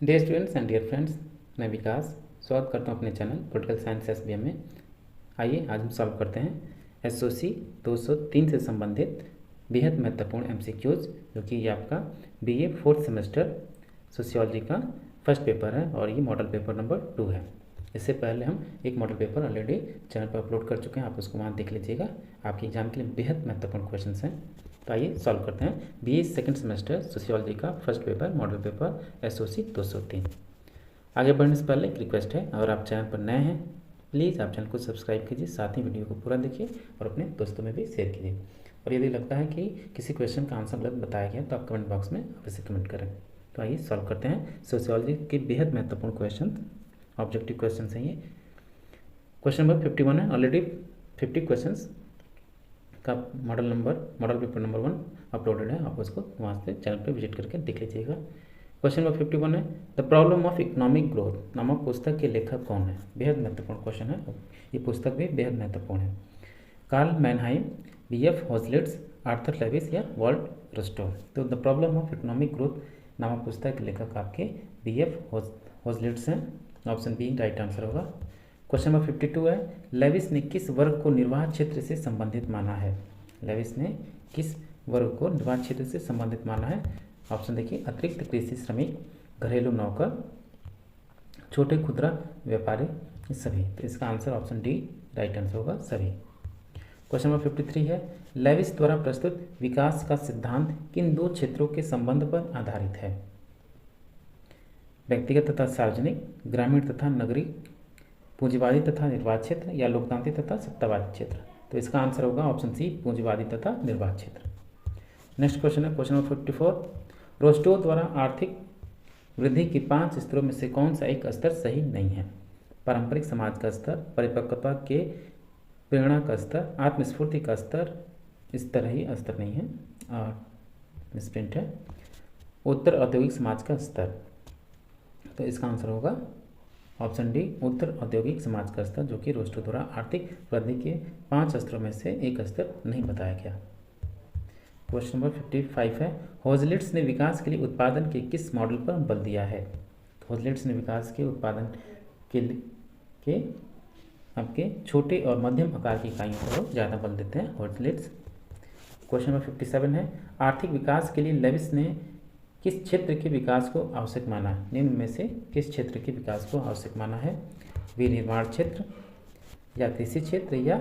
Dear students and dear friends, मैं विकास स्वागत करता हूँ अपने चैनल पॉलिटिकल साइंस SBM में। आइए आज हम सॉल्व करते हैं SOC 203 से संबंधित बेहद महत्वपूर्ण MCQs, जो कि ये आपका BA 4th सेमेस्टर सोशियोलॉजी का फर्स्ट पेपर है और ये मॉडल पेपर नंबर 2 है। इससे पहले हम एक मॉडल पेपर ऑलरेडी चैनल पर अपलोड कर चुके हैं, आप उसको वहाँ देख लीजिएगा। आपके एग्जाम के लिए बेहद महत्वपूर्ण क्वेश्चन हैं। तो आइए सॉल्व करते हैं BA सेकंड सेमेस्टर सोशियोलॉजी का first paper model paper SOC 203। आगे बढ़ने से पहले एक रिक्वेस्ट है, अगर आप चैनल पर नए हैं प्लीज़ आप चैनल को सब्सक्राइब कीजिए, साथ ही वीडियो को पूरा देखिए और अपने दोस्तों में भी शेयर कीजिए। और यदि लगता है कि किसी क्वेश्चन का आंसर गलत बताया गया तो आप कमेंट बॉक्स में अवश्य कमेंट करें। तो आइए सॉल्व करते हैं सोशियोलॉजी के बेहद महत्वपूर्ण क्वेश्चन, ऑब्जेक्टिव क्वेश्चन हैं ये। क्वेश्चन नंबर 51 है। ऑलरेडी 50 क्वेश्चन का मॉडल पेपर नंबर 1 अपलोडेड है, आप उसको वहाँ से चैनल पर विजिट करके देख लीजिएगा। क्वेश्चन नंबर 51 है, the problem of economic growth नामक पुस्तक के लेखक कौन है। बेहद महत्वपूर्ण क्वेश्चन है, ये पुस्तक भी बेहद महत्वपूर्ण है। कार्ल मैनहाइम, BF हॉजलिट्स, आर्थर लेविस या वॉल्ट रस्टो। तो the problem of economic growth नामक पुस्तक के लेखक आपके BF हॉजलिट्स हैं। ऑप्शन बी राइट आंसर होगा। क्वेश्चन नंबर 52 है, लेविस ने किस वर्ग को निर्वाह क्षेत्र से संबंधित माना है। लेविस ने किस वर्ग को निर्वाह क्षेत्र से संबंधित माना है। ऑप्शन देखिए, अतिरिक्त कृषि श्रमिक, घरेलू नौकर, छोटे खुदरा व्यापारी, सभी। तो इसका answer option D right answer होगा, सभी। क्वेश्चन नंबर 53 है, लेविस द्वारा प्रस्तुत विकास का सिद्धांत किन दो क्षेत्रों के संबंध पर आधारित है। व्यक्तिगत तथा सार्वजनिक, ग्रामीण तथा नगरीय, पूंजीवादी तथा निर्वाह क्षेत्र या लोकतांत्रिक तथा सत्तावादी क्षेत्र। तो इसका आंसर होगा ऑप्शन सी, पूंजीवादी तथा निर्वाह क्षेत्र। नेक्स्ट क्वेश्चन है क्वेश्चन नंबर 54, रोस्टो द्वारा आर्थिक वृद्धि के 5 स्तरों में से कौन सा एक स्तर सही नहीं है। पारंपरिक समाज का स्तर, परिपक्वता के प्रेरणा का स्तर, आत्मस्फूर्ति का स्तर, इस तरह ही स्तर नहीं है और मिसप्रिंट है, उत्तर औद्योगिक समाज का स्तर। तो इसका आंसर होगा ऑप्शन डी, उत्तर औद्योगिक समाज का स्तर, जो कि रोस्टो द्वारा आर्थिक वृद्धि के 5 स्तरों में से एक स्तर नहीं बताया गया। क्वेश्चन नंबर 55 है, हॉजलिट्स ने विकास के लिए उत्पादन के किस मॉडल पर बल दिया है। हॉजलिट्स ने विकास के उत्पादन के आपके छोटे और मध्यम आकार की इकाइयों को ज़्यादा बल देते हैं हॉजलिट्स। क्वेश्चन नंबर 57 है, आर्थिक विकास के लिए लेविस ने किस क्षेत्र के विकास को आवश्यक माना। निम्न में से किस क्षेत्र के विकास को आवश्यक माना है। विनिर्माण क्षेत्र या कृषि क्षेत्र या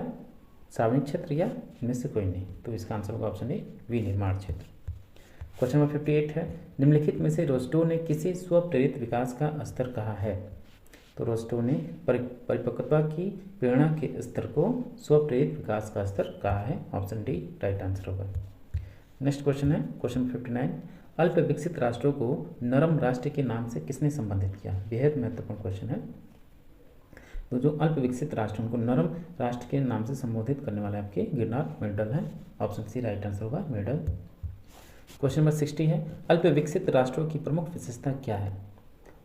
सार्वजनिक क्षेत्र या इनमें से कोई नहीं। तो इसका आंसर होगा ऑप्शन ए, विनिर्माण क्षेत्र। क्वेश्चन नंबर 58 है, निम्नलिखित में से रोस्टो ने किसी स्वप्रेरित विकास का स्तर कहा है। तो रोस्टो ने परिपक्वता की प्रेरणा के स्तर को स्वप्रेरित विकास का स्तर कहा है। ऑप्शन डी राइट आंसर होगा। नेक्स्ट क्वेश्चन है क्वेश्चन 59, अल्प विकसित राष्ट्रों को नरम राष्ट्र के नाम से किसने संबंधित किया। बेहद महत्वपूर्ण क्वेश्चन है। तो जो अल्प विकसित राष्ट्र उनको नरम राष्ट्र के नाम से संबोधित करने वाले आपके गिरनार मेंडल हैं। ऑप्शन सी राइट आंसर होगा, मेंडल। क्वेश्चन नंबर 60 है, अल्प विकसित राष्ट्रों की प्रमुख विशेषता क्या है।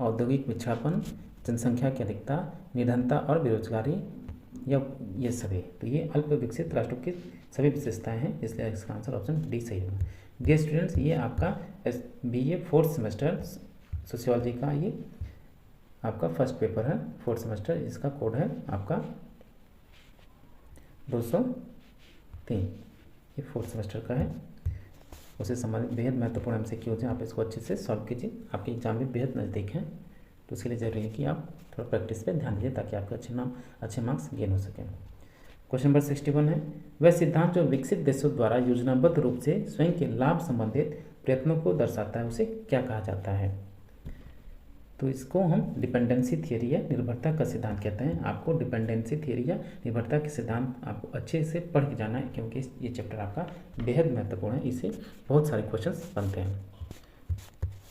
औद्योगिक पिछड़ापन, जनसंख्या की अधिकता, निर्धनता और बेरोजगारी या ये सभी। तो ये अल्प विकसित राष्ट्रों की सभी विशेषताएं हैं, इसलिए इसका आंसर ऑप्शन डी सही होगा। डियर स्टूडेंट्स, ये आपका BA 4th सेमेस्टर सोशियोलॉजी का ये आपका फर्स्ट पेपर है 4th सेमेस्टर, इसका कोड है आपका 203। ये 4th सेमेस्टर का है, उससे संबंधित बेहद महत्वपूर्ण MCQs हैं। आप इसको अच्छे से सॉल्व कीजिए, आपके एग्जाम भी बेहद नज़दीक हैं, तो उसके लिए ज़रूरी है कि आप थोड़ा प्रैक्टिस पे ध्यान दीजिए ताकि आपके अच्छे मार्क्स गेन हो सकें। क्वेश्चन नंबर 61 है, वह सिद्धांत जो विकसित देशों द्वारा योजनाबद्ध रूप से स्वयं के लाभ संबंधित प्रयत्नों को दर्शाता है, उसे क्या कहा जाता है। तो इसको हम डिपेंडेंसी थियरी या निर्भरता का सिद्धांत कहते हैं। आपको डिपेंडेंसी थियरी या निर्भरता के सिद्धांत आपको अच्छे से पढ़ के जाना है, क्योंकि ये चैप्टर आपका बेहद महत्वपूर्ण है, इससे बहुत सारे क्वेश्चन बनते हैं।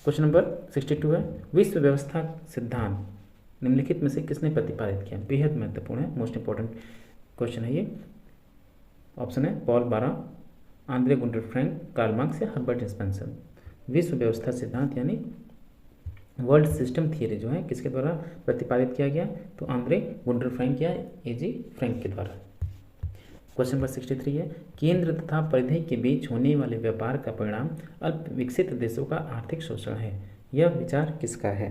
क्वेश्चन नंबर 62 है, विश्व व्यवस्था सिद्धांत निम्नलिखित में से किसने प्रतिपादित किया। बेहद महत्वपूर्ण है, मोस्ट इंपॉर्टेंट क्वेश्चन है ये। ऑप्शन है Paul Baran, Andre Gunder Frank, Karl Marx या हर्बर्ट स्पेंसर। विश्व व्यवस्था सिद्धांत यानी वर्ल्ड सिस्टम थियरी जो है किसके द्वारा प्रतिपादित किया गया। तो आंद्रे गुंटर फ्रैंक या AG फ्रैंक के द्वारा। क्वेश्चन नंबर 63 है, केंद्र तथा परिधि के बीच होने वाले व्यापार का परिणाम अल्प विकसित देशों का आर्थिक शोषण है। यह विचार किसका है?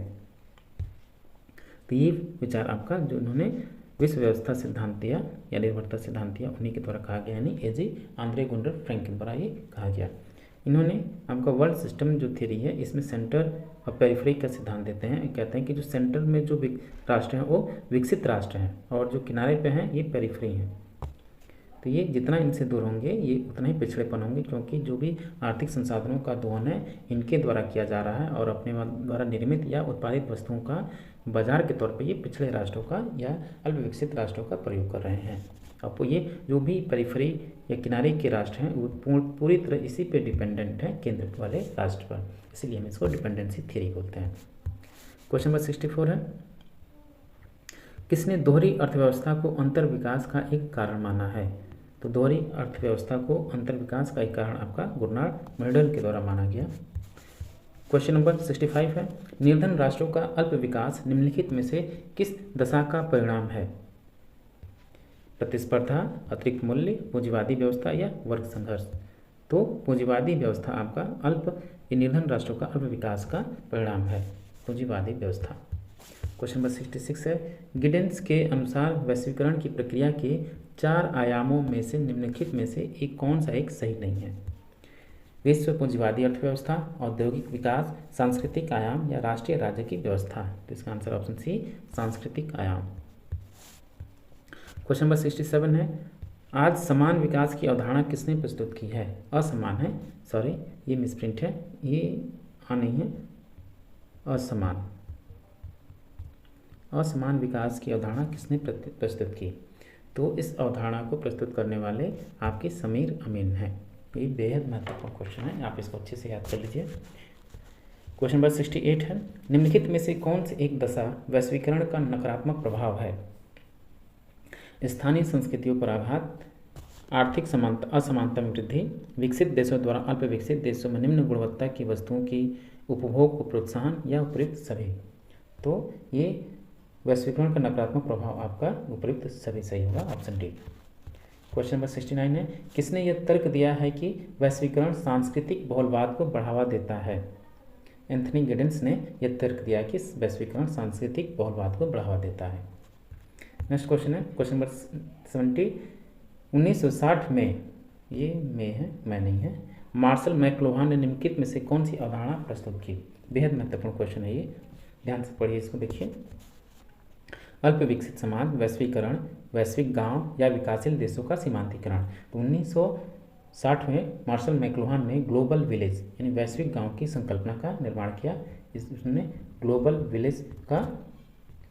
तो ये विचार आपका जो उन्होंने विश्व व्यवस्था सिद्धांत दिया या निर्भरता सिद्धांत दिया उन्हीं के द्वारा कहा गया, यानी एजी आंद्रे गुंडर फ्रैंक के द्वारा ये कहा गया। इन्होंने आपका वर्ल्ड सिस्टम जो थ्योरी है इसमें सेंटर और पेरिफेरी का सिद्धांत देते हैं। कहते हैं कि जो सेंटर में जो राष्ट्र हैं वो विकसित राष्ट्र हैं और जो किनारे पे हैं ये पेरिफेरी हैं। तो ये जितना इनसे दूर होंगे ये उतना ही पिछड़ेपन होंगे, क्योंकि जो भी आर्थिक संसाधनों का दोहन है इनके द्वारा किया जा रहा है और अपने द्वारा निर्मित या उत्पादित वस्तुओं का बाजार के तौर पे ये पिछड़े राष्ट्रों का या अल्प विकसित राष्ट्रों का प्रयोग कर रहे हैं। अब ये जो भी पेरिफेरी या किनारे के राष्ट्र हैं वो पूरी तरह इसी पे डिपेंडेंट है केंद्र वाले राष्ट्र पर, इसीलिए हम इसको डिपेंडेंसी थ्योरी बोलते हैं। क्वेश्चन नंबर 64 है, किसने दोहरी अर्थव्यवस्था को अंतर विकास का एक कारण माना है? तो दोहरी अर्थव्यवस्था को अंतर विकास का एक कारण आपका गुरनार्ड मेंडल के द्वारा माना गया। क्वेश्चन नंबर 65 है, निर्धन राष्ट्रों का अल्प विकास निम्नलिखित में से किस दशा का परिणाम है? प्रतिस्पर्धा, अतिरिक्त मूल्य, पूंजीवादी व्यवस्था या वर्ग संघर्ष? तो पूंजीवादी व्यवस्था आपका अल्प निर्धन राष्ट्रों का अल्प विकास का परिणाम है, पूंजीवादी व्यवस्था। क्वेश्चन नंबर 66 है, गिडेंस के अनुसार वैश्वीकरण की प्रक्रिया के 4 आयामों में से निम्नलिखित में से एक कौन सा एक सही नहीं है? विश्व पूंजीवादी अर्थव्यवस्था, औद्योगिक विकास, सांस्कृतिक आयाम या राष्ट्रीय राज्य की व्यवस्था? तो इसका आंसर ऑप्शन सी, सांस्कृतिक आयाम। क्वेश्चन नंबर 67 है, आज समान विकास की अवधारणा किसने प्रस्तुत की है? असमान है, सॉरी ये मिसप्रिंट है, ये नहीं है, असमान। असमान विकास की अवधारणा किसने प्रस्तुत की? तो इस अवधारणा को प्रस्तुत करने वाले आपके समीर अमीन हैं। ये बेहद महत्वपूर्ण क्वेश्चन है, आप इसको अच्छे से याद कर लीजिए। क्वेश्चन नंबर 68 है, निम्नलिखित में से कौन सी एक दशा वैश्वीकरण का नकारात्मक प्रभाव है? स्थानीय संस्कृतियों पर आघात, आर्थिक असमानता में वृद्धि, विकसित देशों द्वारा अल्प विकसित देशों में निम्न गुणवत्ता की वस्तुओं की उपभोग को प्रोत्साहन या उपयुक्त सभी? तो ये वैश्वीकरण का नकारात्मक प्रभाव आपका उपयुक्त सभी सही होगा, ऑप्शन डी। क्वेश्चन नंबर 69 है, किसने यह तर्क दिया है कि वैश्वीकरण सांस्कृतिक बहुलवाद को बढ़ावा देता है? एंथनी गिडेंस ने यह तर्क दिया कि वैश्वीकरण सांस्कृतिक बहुलवाद को बढ़ावा देता है। नेक्स्ट क्वेश्चन है, क्वेश्चन नंबर 70, 1960 में, ये में है, मैं नहीं है, मार्शल मैक्लुहान ने निम्नलिखित में से कौन सी अवधारणा प्रस्तुत की? बेहद महत्वपूर्ण क्वेश्चन है ये, ध्यान से पढ़िए इसको, देखिए। अल्प विकसित समाज, वैश्वीकरण, वैश्विक गांव या विकासशील देशों का सीमांतीकरण? तो 1960 में मार्शल मैक्लुहान ने ग्लोबल विलेज यानी वैश्विक गांव की संकल्पना का निर्माण किया। इसने ग्लोबल विलेज का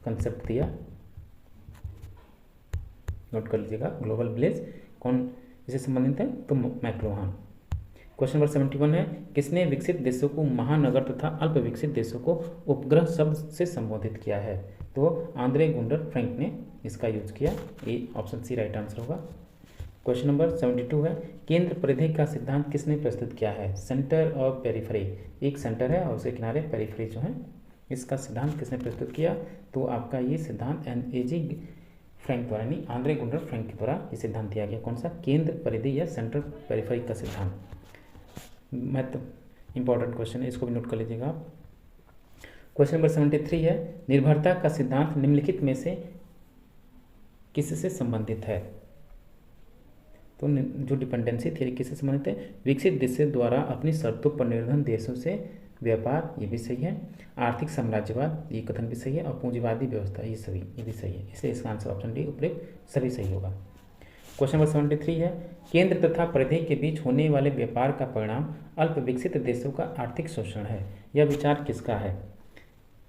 कंसेप्ट दिया, नोट कर लीजिएगा। ग्लोबल विलेज कौन इससे संबंधित है? तो मैक्लुहान। क्वेश्चन नंबर 71 है, किसने विकसित देशों को महानगर तथा अल्प विकसित देशों को उपग्रह शब्द से संबोधित किया है? तो आंद्रे गुंडर फ्रैंक ने इसका यूज किया, ये ऑप्शन सी राइट आंसर होगा। क्वेश्चन नंबर 72 है, केंद्र परिधि का सिद्धांत किसने प्रस्तुत किया है? सेंटर और पेरिफेरी, एक सेंटर है और उसके किनारे पेरिफेरी जो है, इसका सिद्धांत किसने प्रस्तुत किया? तो आपका ये सिद्धांत एजी फ्रैंक द्वारा, यानी आंद्रे गुंडर फ्रैंक के द्वारा ये सिद्धांत दिया गया। कौन सा? केंद्र परिधि या सेंट्रल पेरिफेरी का सिद्धांत। इंपॉर्टेंट क्वेश्चन है, इसको भी नोट कर लीजिएगा आप। क्वेश्चन नंबर 73 है, निर्भरता का सिद्धांत निम्नलिखित में से किससे संबंधित है? तो जो डिपेंडेंसी थ्योरी किससे संबंधित है? विकसित देशों द्वारा अपनी शर्तों पर निर्धन देशों से व्यापार, ये भी सही है। आर्थिक साम्राज्यवाद, ये कथन भी सही है। और पूंजीवादी व्यवस्था, ये सभी, ये भी सही है। इसलिए इसका आंसर ऑप्शन डी उपयुक्त सभी सही होगा। क्वेश्चन नंबर 73 है, केंद्र तथा परिधि के बीच होने वाले व्यापार का परिणाम अल्प विकसित देशों का आर्थिक शोषण है। यह विचार किसका है?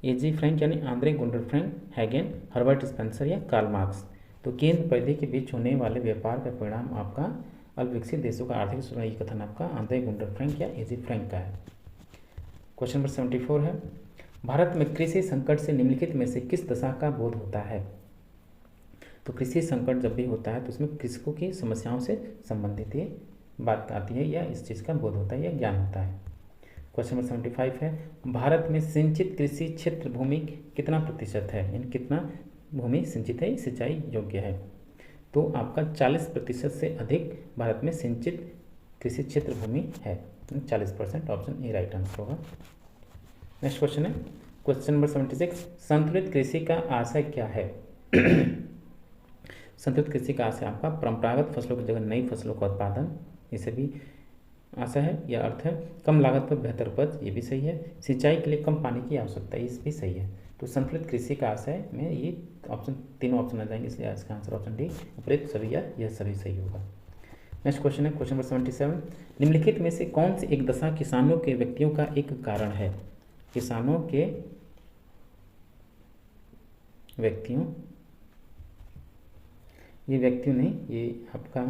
एजी फ्रैंक यानी Andre Gunder Frank, Hagen, Herbert Spencer या कार्ल मार्क्स? तो केंद्र परिधि के बीच होने वाले व्यापार का परिणाम आपका अल्प विकसित देशों का आर्थिक शोषण, ये कथन आपका आंद्रे गुंडर फ्रैंक या एजी फ्रैंक का है। क्वेश्चन नंबर 74 है, भारत में कृषि संकट से निम्नलिखित में से किस दशा का बोध होता है? तो कृषि संकट जब भी होता है तो उसमें कृषकों की समस्याओं से संबंधित ये बात आती है या इस चीज़ का बोध होता है या ज्ञान होता है। क्वेश्चन नंबर 75 है, भारत में सिंचित कृषि क्षेत्र भूमि कितना प्रतिशत है? यानी कितना भूमि सिंचित है, सिंचाई योग्य है? तो आपका 40% से अधिक भारत में सिंचित कृषि क्षेत्र भूमि है, 40%, ऑप्शन ए राइट आंसर होगा। नेक्स्ट क्वेश्चन है क्वेश्चन नंबर 76, संतुलित कृषि का आशय क्या है? संतुलित कृषि का आशय आपका परंपरागत फसलों की जगह नई फसलों का उत्पादन, इसे भी आशय है या अर्थ है। कम लागत पर बेहतर उपज, ये भी सही है। सिंचाई के लिए कम पानी की आवश्यकता, ये भी सही है। तो संतुलित कृषि का आशय में ये ऑप्शन, तीनों ऑप्शन आ जाएंगे, इसलिए इसका आंसर ऑप्शन डी, उपयुक्त सभी या यह सभी सही होगा। नेक्स्ट क्वेश्चन है क्वेश्चन नंबर 77, निम्नलिखित में से कौन सी एक दशा किसानों के व्यक्तियों का एक कारण है? किसानों के व्यक्तियों, ये व्यक्तियों नहीं, ये आपका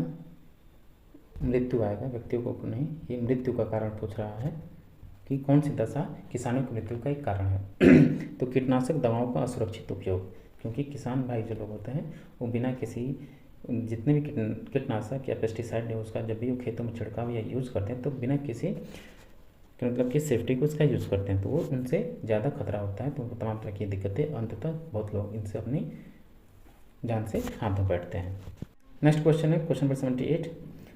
मृत्यु आएगा, व्यक्तियों को नहीं, ये मृत्यु का कारण पूछ रहा है कि कौन सी दशा किसानों की मृत्यु का एक कारण है। तो कीटनाशक दवाओं का असुरक्षित उपयोग, क्योंकि किसान भाई जो लोग होते हैं वो बिना किसी, जितने भी कीटनाशक या पेस्टिसाइड है उसका जब भी वो खेतों में छिड़काव या यूज़ करते हैं तो बिना किसी मतलब कि सेफ्टी को उसका यूज़ करते हैं, तो वो उनसे ज़्यादा खतरा होता है, तो उनको तमाम तरह की दिक्कतें, अंततः बहुत लोग इनसे अपनी जान से हाथ धो बैठते हैं। नेक्स्ट क्वेश्चन है क्वेश्चन नंबर 78,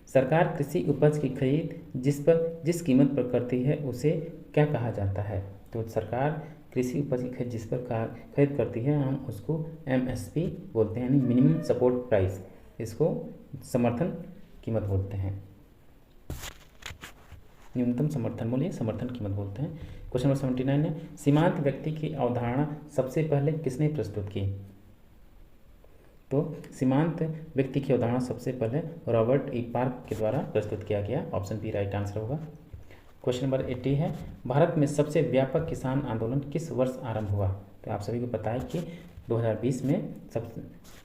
सरकार कृषि उपज की खरीद जिस कीमत पर करती है उसे क्या कहा जाता है? तो सरकार कृषि उपज की खरीद जिस पर खरीद करती है हम उसको MSP बोलते हैं, यानी मिनिमम सपोर्ट प्राइस, इसको समर्थन कीमत बोलते हैं, न्यूनतम समर्थन मूल्य समर्थन कीमत बोलते हैं। क्वेश्चन नंबर 79 है, सीमांत व्यक्ति की अवधारणा सबसे पहले किसने प्रस्तुत की? तो सीमांत व्यक्ति की अवधारणा सबसे पहले रॉबर्ट ई पार्क के द्वारा प्रस्तुत किया गया, ऑप्शन बी राइट आंसर होगा। क्वेश्चन नंबर 80 है, भारत में सबसे व्यापक किसान आंदोलन किस वर्ष आरंभ हुआ? तो आप सभी को पता है कि 2020 में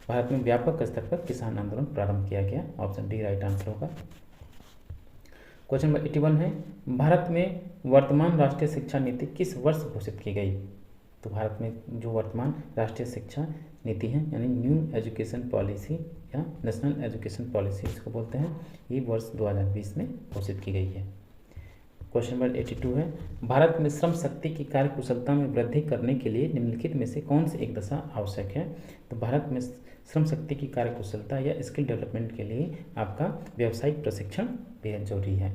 भारत में व्यापक स्तर पर किसान आंदोलन प्रारंभ किया गया, ऑप्शन डी राइट आंसर होगा। क्वेश्चन नंबर 81 है, भारत में वर्तमान राष्ट्रीय शिक्षा नीति किस वर्ष घोषित की गई? तो भारत में जो वर्तमान राष्ट्रीय शिक्षा नीति है यानी न्यू एजुकेशन पॉलिसी या नेशनल एजुकेशन पॉलिसी इसको बोलते हैं, ये वर्ष 2020 में घोषित की गई है। क्वेश्चन नंबर 82 है, भारत में श्रम शक्ति की कार्य कुशलता में वृद्धि करने के लिए निम्नलिखित में से कौन सी एक दशा आवश्यक है? तो भारत में श्रम शक्ति की कार्य कुशलता या स्किल डेवलपमेंट के लिए आपका व्यावसायिक प्रशिक्षण बेहद जरूरी है।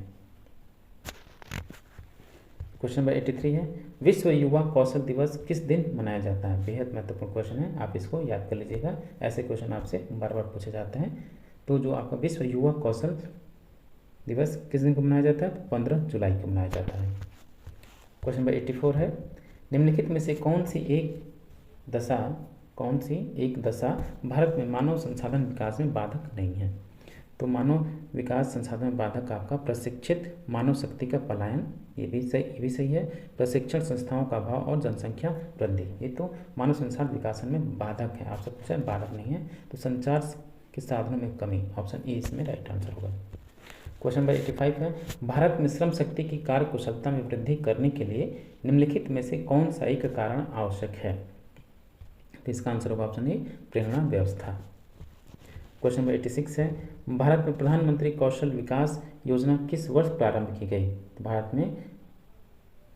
क्वेश्चन नंबर 83 है, विश्व युवा कौशल दिवस किस दिन मनाया जाता है? बेहद महत्वपूर्ण क्वेश्चन है, आप इसको याद कर लीजिएगा, ऐसे क्वेश्चन आपसे बार बार पूछे जाते हैं। तो जो आपका विश्व युवा कौशल दिवस किस दिन को मनाया जाता है? 15 जुलाई को मनाया जाता है। क्वेश्चन नंबर 84 है, निम्नलिखित में से कौन सी एक दशा भारत में मानव संसाधन विकास में बाधक नहीं है? तो मानव विकास संसाधन में बाधक आपका प्रशिक्षित मानव शक्ति का पलायन, ये भी सही है। प्रशिक्षण संस्थाओं का अभाव और जनसंख्या वृद्धि, ये तो मानव संसाधन विकास में बाधक है, आपसे पूछा बाधक नहीं है। तो संचार के साधनों में कमी, ऑप्शन ए इसमें राइट आंसर होगा। क्वेश्चन नंबर 85 है, भारत में श्रम शक्ति की कार्य कुशलता में वृद्धि करने के लिए निम्नलिखित में से कौन सा एक कारण आवश्यक है? तो इसका आंसर होगा ऑप्शन ए प्रेरणा व्यवस्था। क्वेश्चन नंबर 86 है, भारत में प्रधानमंत्री कौशल विकास योजना किस वर्ष प्रारंभ की गई? तो भारत में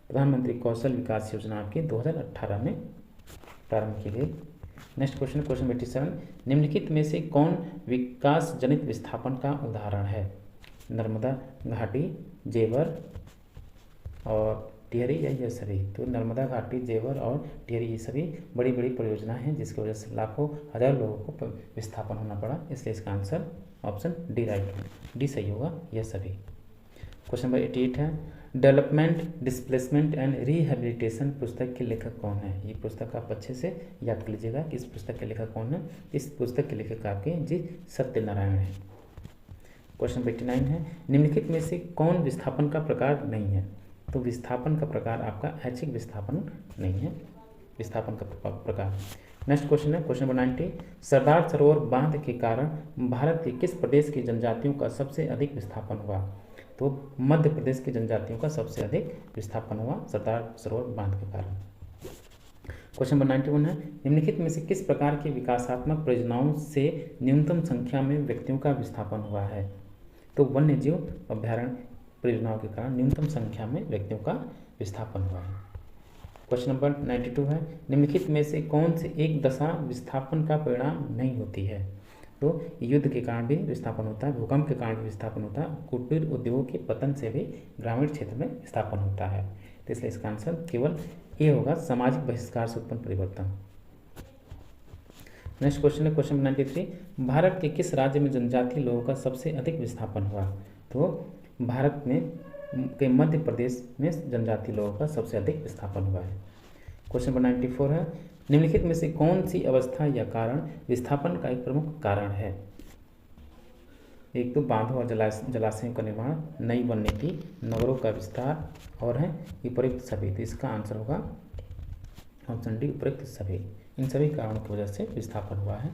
प्रधानमंत्री कौशल विकास योजना आपकी 2018 में प्रारंभ की गई। नेक्स्ट क्वेश्चन नंबर 87, निम्नलिखित में से कौन विकास जनित विस्थापन का उदाहरण है? नर्मदा घाटी, जेवर और टिहरी या ये सभी? तो नर्मदा घाटी, जेवर और टिहरी ये सभी बड़ी बड़ी परियोजना हैं जिसकी वजह से लाखों हजार लोगों को विस्थापन होना पड़ा, इसलिए इसका आंसर ऑप्शन डी डी सही होगा, यह सभी। क्वेश्चन नंबर 88 है, डेवलपमेंट डिस्प्लेसमेंट एंड रिहेबिलिटेशन पुस्तक के लेखक कौन है? ये पुस्तक आप अच्छे से याद कर लीजिएगा कि इस पुस्तक के लेखक कौन है। इस पुस्तक के लेखक आपके जी सत्यनारायण है। क्वेश्चन 89 है, निम्नलिखित में से कौन विस्थापन का प्रकार नहीं है? तो विस्थापन का प्रकार आपका ऐच्छिक विस्थापन नहीं है, विस्थापन का प्रकार। नेक्स्ट क्वेश्चन है क्वेश्चन नंबर 90, सरदार सरोवर बांध के कारण भारत के किस प्रदेश की जनजातियों का सबसे अधिक विस्थापन हुआ? तो मध्य प्रदेश की जनजातियों का सबसे अधिक विस्थापन हुआ सरदार सरोवर बांध के कारण। क्वेश्चन नंबर 91 है, निम्नलिखित में से किस प्रकार की विकासात्मक परियोजनाओं से न्यूनतम संख्या में व्यक्तियों का विस्थापन हुआ है? तो वन्य जीव अभ्यारण्य परियोजनाओं के कारण न्यूनतम संख्या में व्यक्तियों का विस्थापन हुआ है। क्वेश्चन नंबर 92 है, निम्नलिखित में से कौन सी एक दशा विस्थापन का परिणाम नहीं होती है? तो युद्ध के कारण भी विस्थापन होता है, भूकंप के कारण भी विस्थापन होता है, कुटीर उद्योगों के पतन से भी ग्रामीण क्षेत्र में विस्थापन होता है। तो इसलिए इसका आंसर केवल ए होगा सामाजिक बहिष्कार से उत्पन्न परिवर्तन। नेक्स्ट क्वेश्चन है क्वेश्चन 93, भारत के किस राज्य में जनजातीय लोगों का सबसे अधिक विस्थापन हुआ? तो भारत में के मध्य प्रदेश में जनजातीय लोगों का सबसे अधिक विस्थापन हुआ है। क्वेश्चन नंबर 94 है, निम्नलिखित में से कौन सी अवस्था या कारण विस्थापन का एक प्रमुख कारण है? एक तो बांधों और जलाशयों का निर्माण, नई वन नीति, नगरों का विस्तार और है उपयुक्त सभी। तो इसका आंसर होगा ऑप्शन डी उपयुक्त सभी। इन सभी कारणों की वजह से विस्थापन हुआ है।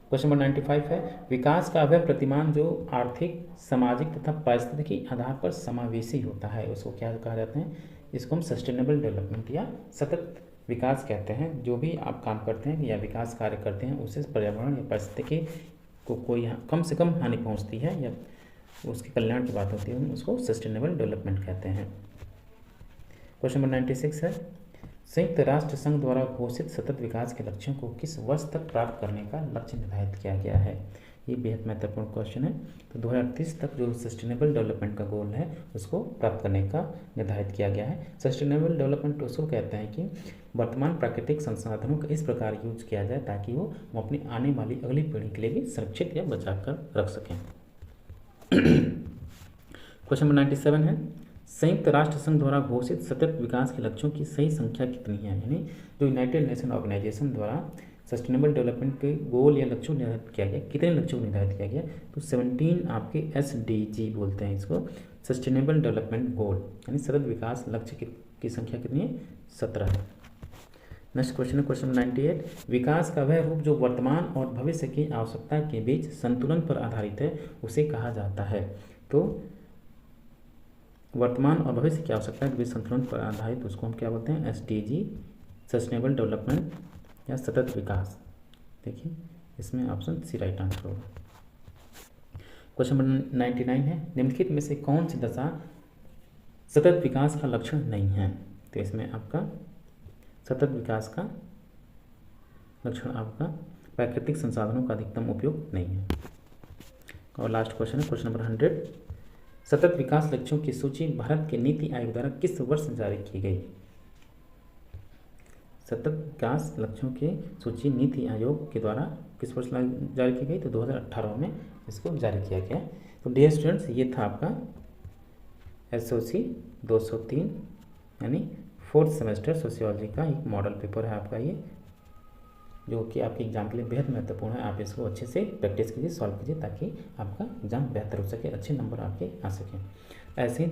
क्वेश्चन नंबर 95 है, विकास का वह प्रतिमान जो आर्थिक, सामाजिक तथा पारिस्थितिकी आधार पर समावेशी होता है उसको क्या कहा जाता है? इसको हम सस्टेनेबल डेवलपमेंट या सतत विकास कहते हैं। जो भी आप काम करते हैं या विकास कार्य करते हैं उससे पर्यावरण या पारिस्थितिकी को कोई कम से कम हानि पहुंचती है या उसके कल्याण की बात होती है, उसको सस्टेनेबल डेवलपमेंट कहते हैं। क्वेश्चन नंबर 96 है, संयुक्त राष्ट्र संघ द्वारा घोषित सतत विकास के लक्ष्यों को किस वर्ष तक प्राप्त करने का लक्ष्य निर्धारित किया गया है? ये बेहद महत्वपूर्ण क्वेश्चन है। तो 2030 तक जो सस्टेनेबल डेवलपमेंट का गोल है उसको प्राप्त करने का निर्धारित किया गया है। सस्टेनेबल डेवलपमेंट उसको कहते हैं कि वर्तमान प्राकृतिक संसाधनों का इस प्रकार यूज किया जाए ताकि वो अपनी आने वाली अगली पीढ़ी के लिए भी सुरक्षित या बचा कर रख सकें। क्वेश्चन नंबर 97 है, संयुक्त राष्ट्र संघ द्वारा घोषित सतत विकास के लक्ष्यों की सही संख्या कितनी है? यानी जो यूनाइटेड नेशन ऑर्गेनाइजेशन द्वारा सस्टेनेबल डेवलपमेंट के गोल या लक्ष्यों निर्धारित किया गया, कितने लक्ष्यों को निर्धारित किया गया? तो 17 आपके SDG बोलते हैं इसको, सस्टेनेबल डेवलपमेंट गोल, यानी सतत विकास लक्ष्य की संख्या कितनी है? 17 है। नेक्स्ट क्वेश्चन है क्वेश्चन 98, विकास का वह रूप जो वर्तमान और भविष्य की आवश्यकता के बीच संतुलन पर आधारित है उसे कहा जाता है? तो वर्तमान और भविष्य की आवश्यकता के बीच संतुलन पर आधारित उसको हम क्या बोलते हैं? SDG, सस्टेनेबल डेवलपमेंट या सतत विकास। देखिए इसमें ऑप्शन सी राइट आंसर होगा। क्वेश्चन नंबर 99 है, निम्नलिखित में से कौन सी दशा सतत विकास का लक्षण नहीं है? तो इसमें आपका सतत विकास का लक्षण आपका प्राकृतिक संसाधनों का अधिकतम उपयोग नहीं है। और लास्ट क्वेश्चन है क्वेश्चन नंबर 100, सतत विकास लक्ष्यों की सूची भारत के नीति आयोग द्वारा किस वर्ष जारी की गई? सतत विकास लक्ष्यों की सूची नीति आयोग के द्वारा किस वर्ष जारी की गई? तो 2018 में इसको जारी किया गया। तो डियर स्टूडेंट्स, ये था आपका SOC 203 यानी 4th सेमेस्टर सोशियोलॉजी का एक मॉडल पेपर है आपका ये, जो कि आपके एग्जाम के लिए बेहद महत्वपूर्ण है। आप इसको अच्छे से प्रैक्टिस कीजिए, सॉल्व कीजिए ताकि आपका एग्जाम बेहतर हो सके, अच्छे नंबर आपके आ सकें। ऐसे ही